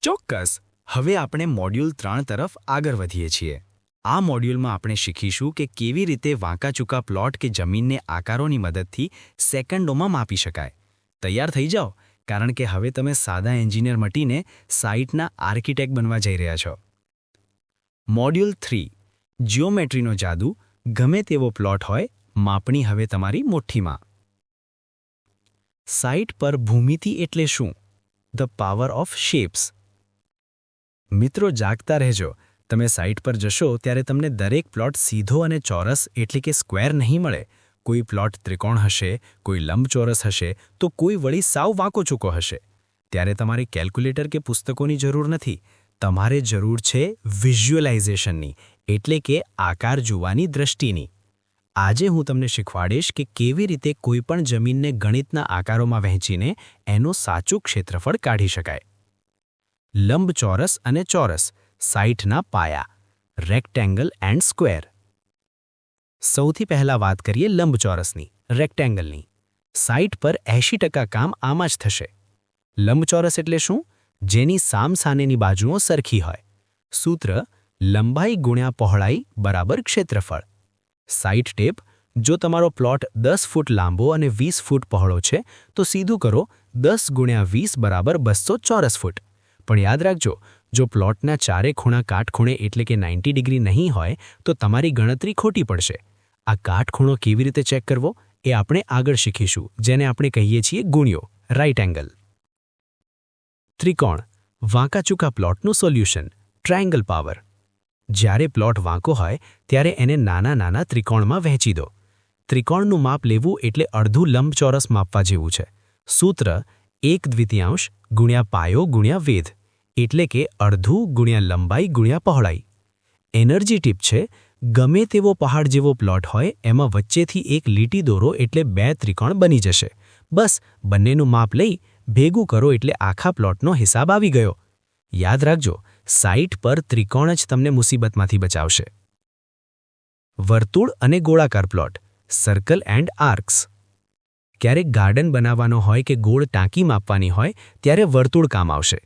ચોક્કસ. હવે આપણે મોડ્યુલ 3 તરફ આગળ વધીએ છીએ. આ મોડ્યુલમાં આપણે શીખીશું કે કેવી રીતે વાંકાચૂકા પ્લોટ કે જમીનને આકારોની મદદથી સેકન્ડોમાં માપી શકાય. તૈયાર થઈ જાઓ, કારણ કે હવે તમે સાદા એન્જિનિયર મટીને સાઇટના આર્કિટેક્ટ બનવા જઈ રહ્યા છો. મોડ્યુલ 3 જિયોમેટ્રીનો જાદુ. ગમે તેવો પ્લોટ હોય, માપણી હવે તમારી મુઠ્ઠીમાં. સાઇટ પર ભૂમિતિ એટલે શું? The power of shapes. મિત્રો, જાગતા રહેજો. તમે સાઇટ પર જશો ત્યારે તમને દરેક પ્લોટ સીધો અને ચોરસ એટલે કે સ્ક્વેર નહીં મળે. કોઈ પ્લોટ ત્રિકોણ હશે, કોઈ લંબચોરસ હશે, તો કોઈ વળી સાવ વાંકો ચૂકો હશે. ત્યારે તમારે કેલ્ક્યુલેટર કે પુસ્તકોની જરૂર નથી. તમારે જરૂર છે વિઝ્યુઅલાઇઝેશનની, એટલે કે આકાર જોવાની દ્રષ્ટિની. આજે હું તમને શીખવાડીશ કે કેવી રીતે કોઈપણ જમીનને ગણિતના આકારોમાં વહેંચીને એનું સાચું ક્ષેત્રફળ કાઢી શકાય. લંબચોરસ અને ચોરસ, સાઇટના પાયા, રેક્ટેંગલ એન્ડ સ્ક્વેર. સૌથી પહેલા વાત કરીએ લંબચોરસની, રેક્ટેંગલની. સાઇટ પર 80% કામ આમાં જ થશે. લંબચોરસ એટલે શું? જેની સામસામેની બાજુઓ સરખી હોય. સૂત્ર: લંબાઈ ગુણ્યા પહોળાઈ બરાબર ક્ષેત્રફળ. સાઇટ ટેપ: જો તમારો પ્લોટ 10 ફૂટ લાંબો અને 20 ફૂટ પહોળો છે, તો સીધું કરો 10 ગુણ્યા 20 બરાબર 200 ચોરસ ફૂટ. પણ યાદ રાખજો, જો પ્લોટના ચારે ખૂણા કાટખૂણે એટલે કે 90 ડિગ્રી નહીં હોય, તો તમારી ગણતરી ખોટી પડશે. આ કાટખૂણો કેવી રીતે ચેક કરવો એ આપણે આગળ શીખીશું, જેને આપણે કહીએ છીએ ગુણ્યો, રાઇટ એંગલ. ત્રિકોણ: વાંકાચૂકા પ્લોટનું સોલ્યુશન, ટ્રાયેંગલ પાવર. જ્યારે પ્લોટ વાંકો હોય ત્યારે એને નાના નાના ત્રિકોણમાં વહેંચી દો. ત્રિકોણનું માપ લેવું એટલે અડધું લંબચોરસ માપવા જેવું છે. સૂત્ર: 1/2 ગુણ્યા પાયો ગુણ્યા વેધ, એટલે કે અડધું ગુણ્યા લંબાઈ ગુણ્યા પહોળાઈ. એનર્જી ટીપ છે: ગમે તેવો પહાડ જેવો પ્લોટ હોય, એમાં વચ્ચેથી એક લીટી દોરો એટલે 2 ત્રિકોણ બની જશે. બસ બંનેનું માપ લઈ ભેગું કરો એટલે આખા પ્લોટનો હિસાબ આવી ગયો. યાદ રાખજો, સાઇટ પર ત્રિકોણ જ તમને મુસીબતમાંથી બચાવશે. વર્તુળ અને ગોળાકાર પ્લોટ, સર્કલ એન્ડ આર્ક્સ. ક્યારેક ગાર્ડન બનાવવાનો હોય કે ગોળ ટાંકી માપવાની હોય, ત્યારે વર્તુળ કામ આવશે.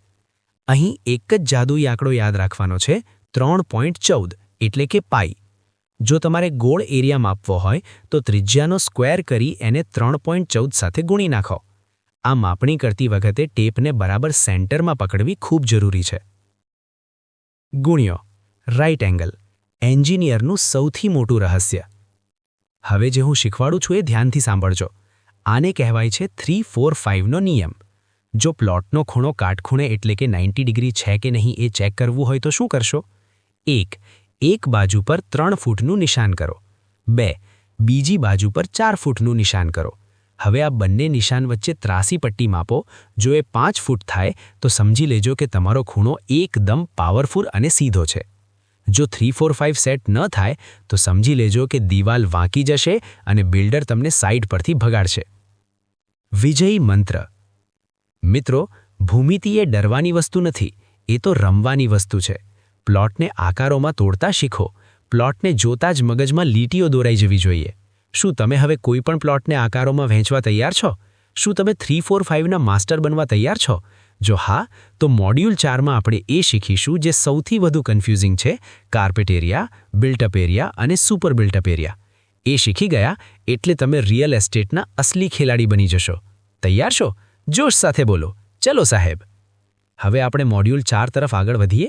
અહીં એક જ જાદુઈ આંકડો યાદ રાખવાનો છે, 3.14 એટલે કે પાઈ. જો તમારે ગોળ એરિયા માપવો હોય તો ત્રિજ્યાનો સ્ક્વેર કરી એને 3.14 સાથે ગુણી નાખો. આ માપણી કરતી વખતે ટેપને બરાબર સેન્ટરમાં પકડવી ખૂબ જરૂરી છે. ગુણ્યો, રાઇટ એંગલ, એન્જિનિયરનું સૌથી મોટું રહસ્ય. હવે જે હું શીખવાડું છું એ ધ્યાનથી સાંભળજો. આને કહેવાય છે 3-4-5નો નિયમ. જો પ્લોટનો ખૂણો કાટખૂણે એટલે કે 90 ડિગ્રી છે કે નહીં એ ચેક કરવું હોય તો શું કરશો? 1. એક બાજુ પર 3 ફૂટનું નિશાન કરો. 2. બીજી બાજુ પર 4 ફૂટનું નિશાન કરો. હવે આ બંને નિશાન વચ્ચે ત્રાસી પટ્ટી માપો. જો એ 5 ફૂટ થાય તો સમજી લેજો કે તમારો ખૂણો એકદમ પાવરફુલ અને સીધો છે. જો 3-4-5 સેટ ન થાય તો સમજી લેજો કે દિવાલ વાંકી જશે અને બિલ્ડર તમને સાઇટ પરથી ભગાડશે. વિજયી મંત્ર. મિત્રો, ભૂમિતિ એ ડરવાની વસ્તુ નથી, એ તો રમવાની વસ્તુ છે. પ્લોટને આકારોમાં તોડતા શીખો. પ્લોટને જોતા જ મગજમાં લીટીઓ દોરાઈ જવી જોઈએ. શું તમે હવે કોઈ પણ પ્લોટને આકારોમાં વહેંચવા તૈયાર છો? શું તમે 3-4-5ના માસ્ટર બનવા તૈયાર છો? જો હા, તો મોડ્યુલ 4માં આપણે એ શીખીશું જે સૌથી વધુ કન્ફ્યુઝિંગ છે, કાર્પેટ એરિયા, બિલ્ટઅપ એરિયા અને સુપર બિલ્ટઅપ એરિયા. એ શીખી ગયા એટલે તમે રિયલ એસ્ટેટના અસલી ખેલાડી બની જશો. તૈયાર છો? જોશ સાથે બોલો, ચલો સાહેબ. હવે આપણે મોડ્યુલ 4 તરફ આગળ વધીએ.